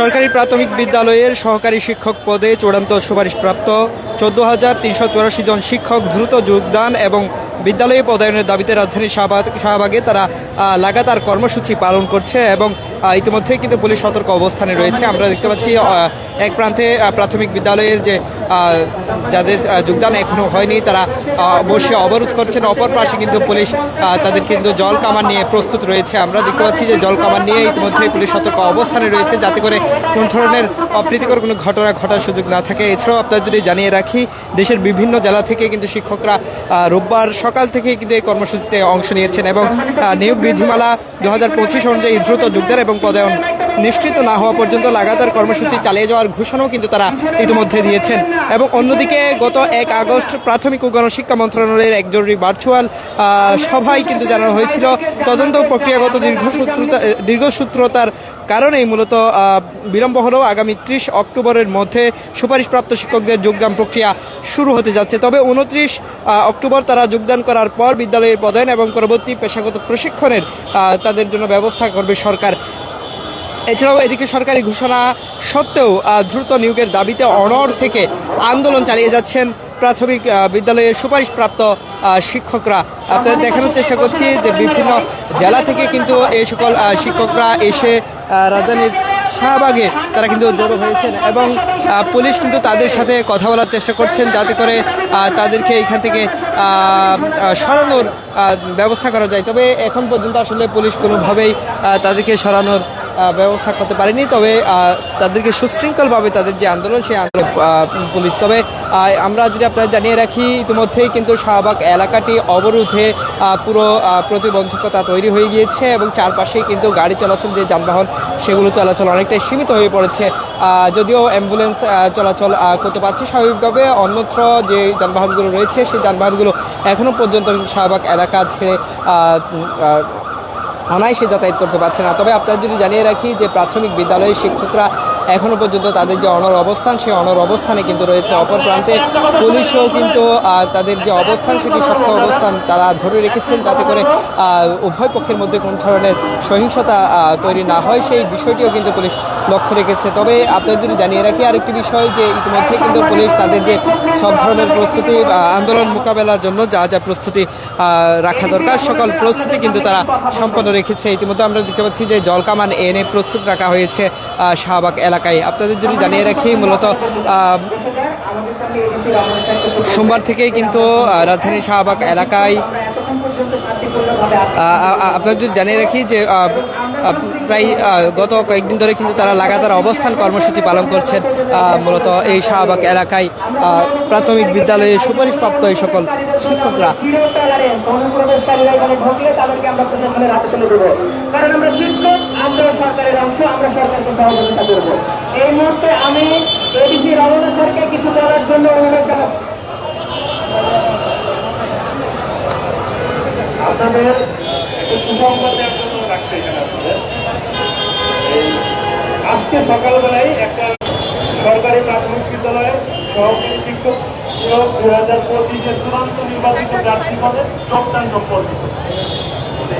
সরকারি প্রাথমিক বিদ্যালয়ের সহকারী শিক্ষক পদে চূড়ান্ত সুপারিশপ্রাপ্ত 14,384 জন শিক্ষক দ্রুত যোগদান এবং বিদ্যালয়ে পদায়নের দাবিতে রাজধানীর শাহবাগে তারা লাগাতার কর্মসূচি পালন করছে এবং ইতিমধ্যেই কিন্তু পুলিশ সতর্ক অবস্থানে রয়েছে। আমরা দেখতে পাচ্ছি এক প্রান্তে প্রাথমিক বিদ্যালয়ের যে যাদের যোগদান এখনও হয়নি তারা বসে অবরোধ করছেন, অপর পাশে কিন্তু পুলিশ তাদের কিন্তু জল কামান নিয়ে প্রস্তুত রয়েছে। আমরা দেখতে পাচ্ছি যে জল কামান নিয়ে ইতিমধ্যেই পুলিশ সতর্ক অবস্থানে রয়েছে যাতে করে কোন ধরনের অপ্রীতিকর কোনো ঘটনা ঘটার সুযোগ না থাকে। এছাড়াও আপনাদের যদি জানিয়ে রাখি, দেশের বিভিন্ন জেলা থেকে কিন্তু শিক্ষকরা রোববার সকাল থেকেই কিন্তু এই কর্মসূচিতে অংশ নিয়েছেন এবং নিয়োগ বিধিমালা 2025 অনুযায়ী দ্রুত যোগদান এবং পদায়ন নিশ্চিত না হওয়া পর্যন্ত লাগাতার কর্মসূচি চালিয়ে যাওয়ার ঘোষণাও কিন্তু তারা ইতিমধ্যে দিয়েছেন। এবং অন্যদিকে গত 1 আগস্ট প্রাথমিক ও গণশিক্ষা মন্ত্রণালয়ের এক জরুরি ভার্চুয়াল সভায় কিন্তু জানানো হয়েছিল তদন্ত প্রক্রিয়াগত দীর্ঘসূত্রতার কারণেই মূলত বিলম্ব হলেও আগামী 30 অক্টোবরের মধ্যে সুপারিশপ্রাপ্ত শিক্ষকদের যোগদান প্রক্রিয়া শুরু হতে যাচ্ছে। তবে 29 অক্টোবর তারা যোগদান করার পর বিদ্যালয়ের পদায়ন এবং পরবর্তী পেশাগত প্রশিক্ষণের তাদের জন্য ব্যবস্থা করবে সরকার। এছাড়াও এদিকে সরকারি ঘোষণা সত্ত্বেও দ্রুত নিয়োগের দাবিতে অনড় থেকে আন্দোলন চালিয়ে যাচ্ছেন প্রাথমিক বিদ্যালয়ের সুপারিশপ্রাপ্ত শিক্ষকরা। আপনাদের দেখানোর চেষ্টা করছি যে বিভিন্ন জেলা থেকে কিন্তু এই সকল শিক্ষকরা এসে রাজধানীর শাহবাগে তারা কিন্তু জড়ো হয়েছেন এবং পুলিশ কিন্তু তাদের সাথে কথা বলার চেষ্টা করছেন যাতে করে তাদেরকে এখান থেকে সরানোর ব্যবস্থা করা যায়। তবে এখন পর্যন্ত আসলে পুলিশ কোনোভাবেই তাদেরকে সরানোর ব্যবস্থা করতে পারেনি। তবে তাদেরকে সুশৃঙ্খলভাবে তাদের যে আন্দোলন সেই আন্দোলন পুলিশ। তবে আমরা যদি আপনাদের জানিয়ে রাখি, ইতিমধ্যেই কিন্তু শাহবাগ এলাকাটি অবরোধে পুরো প্রতিবন্ধকতা তৈরি হয়ে গিয়েছে এবং চারপাশেই কিন্তু গাড়ি চলাচল যে যানবাহন সেগুলো চলাচল অনেকটাই সীমিত হয়ে পড়েছে। যদিও অ্যাম্বুলেন্স চলাচল করতে পারছে স্বাভাবিকভাবে, অন্যত্র যে যানবাহনগুলো রয়েছে সেই যানবাহনগুলো এখনও পর্যন্ত শাহবাগ এলাকা ছেড়ে অনায়াসে যাতায়াত করতে পারছে না। তবে আপনাদের যদি জানিয়ে রাখি যে প্রাথমিক বিদ্যালয়ের শিক্ষকরা এখনও পর্যন্ত তাদের যে অনড় অবস্থান সেই অনড় অবস্থানে কিন্তু রয়েছে। অপর প্রান্তে পুলিশও কিন্তু তাদের যে অবস্থান সেটি শক্ত অবস্থান তারা ধরে রেখেছেন যাতে করে উভয় পক্ষের মধ্যে কোন ধরনের সহিংসতা তৈরি না হয় সেই বিষয়টিও কিন্তু পুলিশ লক্ষ্য রেখেছে। তবে আপনাদের যদি জানিয়ে রাখি আরেকটি বিষয় যে ইতিমধ্যে কিন্তু পুলিশ তাদের যে সব ধরনের প্রস্তুতি আন্দোলন মোকাবেলার জন্য যা যা প্রস্তুতি রাখা দরকার সকল প্রস্তুতি কিন্তু তারা সম্পন্ন রেখেছে। ইতিমধ্যে আমরা দেখতে পাচ্ছি যে জলকামান এনে প্রস্তুত রাখা হয়েছে শাহবাগ এলাকায়। আপনাদের যদি জানিয়ে রাখি, মূলত সোমবার থেকেই কিন্তু রাজধানীর শাহবাগ এলাকায় আপনাদের যদি জানিয়ে রাখি যে প্রায় গত কয়েকদিন ধরে কিন্তু তারা লাগাতার অবস্থান কর্মসূচি পালন করছেন মূলত এই শাহবাগ এলাকায় প্রাথমিক বিদ্যালয়ে সুপারিশপ্রাপ্ত এই সকল শিক্ষকরা। এই মুহূর্তে আমি এডিসি রমনা স্যারকে কিছু বলার জন্য অনুরোধ জানাবো। আপনাদের আজকে সকালবেলায় একটা সরকারি প্রাথমিক বিদ্যালয়ের সহকারী শিক্ষক 2025-এর চূড়ান্ত নির্বাচিত প্রার্থী পদে যোগদান পদ্ধতি।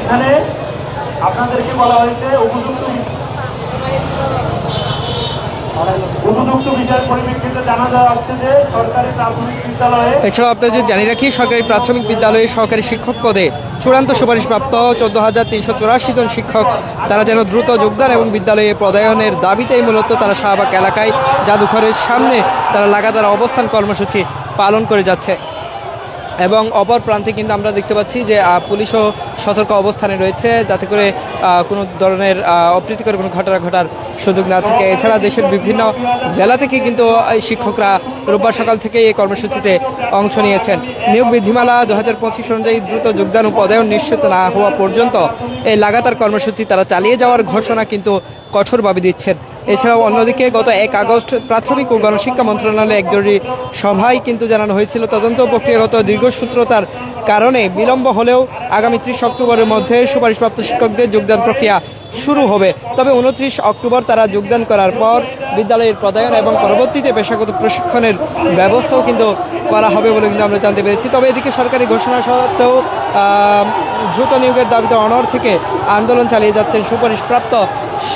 এখানে আপনাদেরকে বলা হয়েছে উপযুক্ত বিষয়ের পরিপ্রেক্ষিতে জানা যাচ্ছে যে সরকারি প্রাথমিক বিদ্যালয়ে। এছাড়াও আপনাদের যদি জানিয়ে রাখি, সরকারি প্রাথমিক বিদ্যালয়ে সহকারী শিক্ষক পদে চূড়ান্ত সুপারিশপ্রাপ্ত 14,384 জন শিক্ষক তারা যেন দ্রুত যোগদান এবং বিদ্যালয়ে পদায়নের দাবিতেই মূলত তারা শাহবাগ এলাকায় জাদুঘরের সামনে তারা লাগাতার অবস্থান কর্মসূচি পালন করে যাচ্ছে। এবং অপর প্রান্তে কিন্তু আমরা দেখতে পাচ্ছি যে পুলিশও সতর্ক অবস্থানে রয়েছে যাতে করে কোনো ধরনের অপ্রীতিকর কোনো ঘটনা ঘটার সুযোগ না থাকে। এছাড়া দেশের বিভিন্ন জেলা থেকে কিন্তু শিক্ষকরা রোববার সকাল থেকে এই কর্মসূচিতে অংশ নিয়েছেন। নিয়োগ বিধিমালা 2025 অনুযায়ী দ্রুত যোগদান ও পদায়ন নিশ্চিত না হওয়া পর্যন্ত এই লাগাতার কর্মসূচি তারা চালিয়ে যাওয়ার ঘোষণা কিন্তু কঠোরভাবে দিচ্ছেন। এছাড়াও অন্যদিকে গত 1 আগস্ট প্রাথমিক ও গণশিক্ষা মন্ত্রণালয়ে এক জরুরি সভায় কিন্তু জানানো হয়েছিল তদন্ত প্রক্রিয়াগত দীর্ঘসূত্রতার কারণে বিলম্ব হলেও আগামী 30 অক্টোবরের মধ্যে সুপারিশপ্রাপ্ত শিক্ষকদের যোগদান প্রক্রিয়া শুরু হবে। তবে 29 অক্টোবর তারা যোগদান করার পর বিদ্যালয়ের পদায়ন এবং পরবর্তীতে পেশাগত প্রশিক্ষণের ব্যবস্থাও কিন্তু করা হবে বলে কিন্তু আমরা জানতে পেরেছি। তবে এদিকে সরকারি ঘোষণা সত্ত্বেও দ্রুত নিয়োগের দাবিতে অনড় থেকে আন্দোলন চালিয়ে যাচ্ছেন সুপারিশপ্রাপ্ত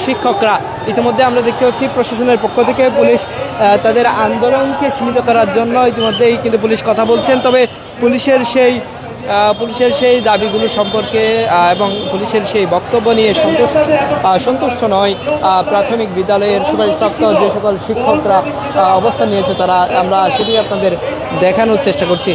শিক্ষকরা। ইতিমধ্যে আমরা দেখতে পাচ্ছি প্রশাসনের পক্ষ থেকে পুলিশ তাদের আন্দোলনকে সীমিত করার জন্য ইতিমধ্যেই কিন্তু পুলিশ কথা বলছেন। তবে পুলিশের সেই দাবিগুলো সম্পর্কে এবং পুলিশের সেই বক্তব্য নিয়ে সন্তুষ্ট নয় প্রাথমিক বিদ্যালয়ের সুপারিশপ্রাপ্ত যে সকল শিক্ষকরা অবস্থান নিয়েছে তারা। আমরা সেটি আপনাদের দেখানোর চেষ্টা করছি।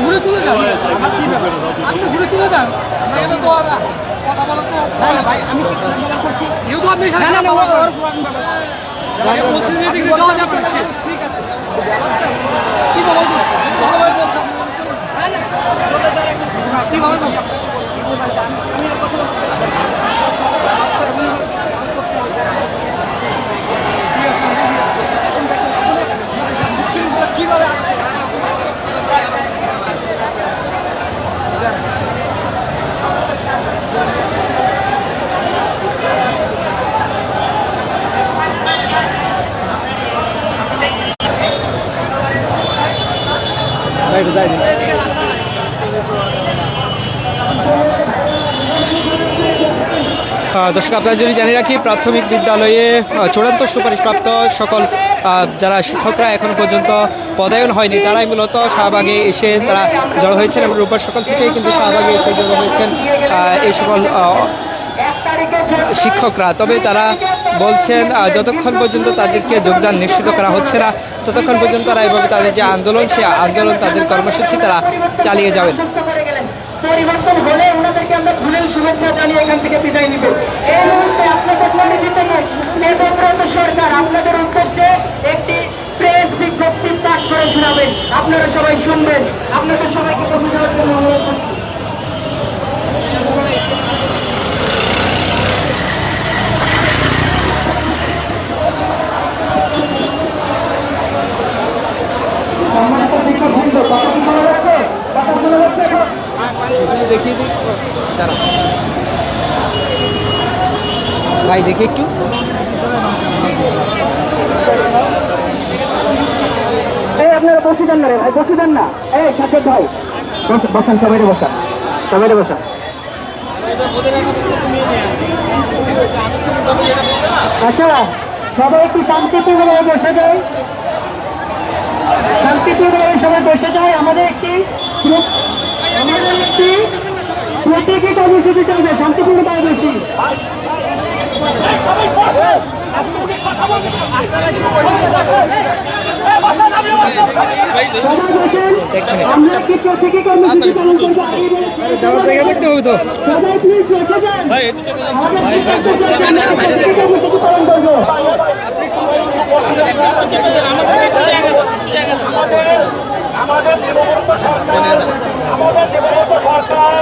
ঘুরে চলে যান, আপনি ঘুরে চলে যান। কথা বলার তো ভাই, আমি যেহেতু আপনি ঠিক আছে কিভাবে দর্শক আপনারা যদি জানিয়ে রাখি প্রাথমিক বিদ্যালয়ে চূড়ান্ত সুপারিশপ্রাপ্ত সকল যারা শিক্ষকরা এখনো পর্যন্ত পদায়ন হয়নি তারাই মূলত শাহবাগে এসে তারা জড়ো হয়েছেন এবং রোববার সকাল থেকেই কিন্তু শাহবাগে এসে জড়ো হয়েছেন এই সকল শিক্ষকরা। তবে তারা বলছেন যতক্ষণ পর্যন্ত তাদেরকে যোগদান নিশ্চিত করা হচ্ছে না ততক্ষণ পর্যন্ত তারা এভাবে তাদের যে আন্দোলন সেই আন্দোলন তাদের কর্মসূচি তারা চালিয়ে যাবেন। পরিবর্তন হলে ওনাদেরকে আমরা ধুলের শুভেচ্ছা জানিয়ে এখান থেকে বিদায় নিব। এই মুহূর্তে আপনাদের পরিচিত নেতৃত্ব সরকার আপনাদের উদ্দেশ্যে একটি প্রেস বিজ্ঞপ্তি পাঠ করে শোনাবেন। আপনারা সবাই শুনবেন। আপনাদের সবাইকে কথা দেওয়ার জন্য অনুরোধ করছি। ভাই দেখি একটু আপনারা বসে যান না রে ভাই, বসে যান না। এই সাথে ভাই বসান, সবাই বসান, সবাই বসান। আচ্ছা সবাই একটু শান্তিপূর্ণভাবে বসে যায়, শান্তিপূর্ণভাবে সবাই বসে যায়। আমাদের একটি প্রতীকী কর্মসূচি চলবে, শান্তিপূর্ণভাবে বসি। আমরা কি প্রতীকী কর্মসূচি পালন করবো? যাওয়ার জায়গা দেখতে হবে তো। সবাই প্লিজ বসে যান। কর্মসূচি পালন করবো। আমাদের দেবব্রত সরকার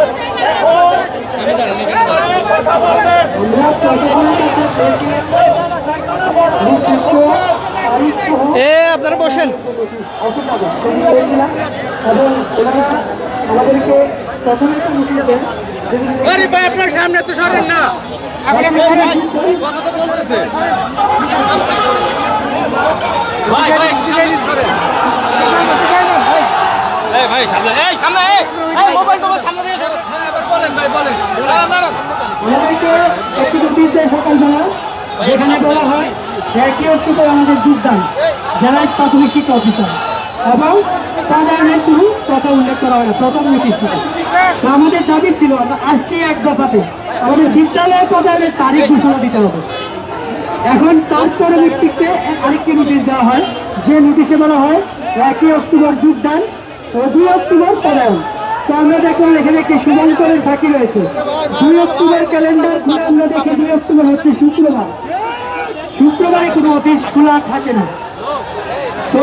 আপনারা বসেন। এবং আমাদেরকে প্রথমে আরে ভাই আপনার সামনে তো সরেন না এখন আমরা ভাই ভাই সামনে সরেন এই ভাই সামনে এই মোবাইল সামনে দিয়ে সরেন এবার বলেন ভাই বলেন দাঁড়ান আমাদেরকে একটি নোটিশ দেয় সকালবেলা, যেখানে বলা হয় 1 অক্টোবর আমাদের যোগদান জেলার প্রাথমিক শিক্ষা অফিসার এবং সাধারণের কোনো কথা উল্লেখ করা হয় না প্রথম নোটিশটিতে। তো আমাদের দাবি ছিল আমরা আসছি এক দফাতে আমাদের বিদ্যালয়ে প্রদানের তারিখ ঘোষণা দিতে হবে। এখন তার পরবর্তীতে আরেকটি নোটিশ দেওয়া হয়, যে নোটিশে বলা হয় 1 অক্টোবর যোগদান ও 2 অক্টোবর পদায়ন। তো আমরা দেখলাম এখানে একটি শুভঙ্করের ফাঁকি রয়েছে। 2 অক্টোবর ক্যালেন্ডার খুলে আমরা দেখি 2 অক্টোবর হচ্ছে শুক্রবার। শুক্রবারে কোনো অফিস খোলা থাকে না। তো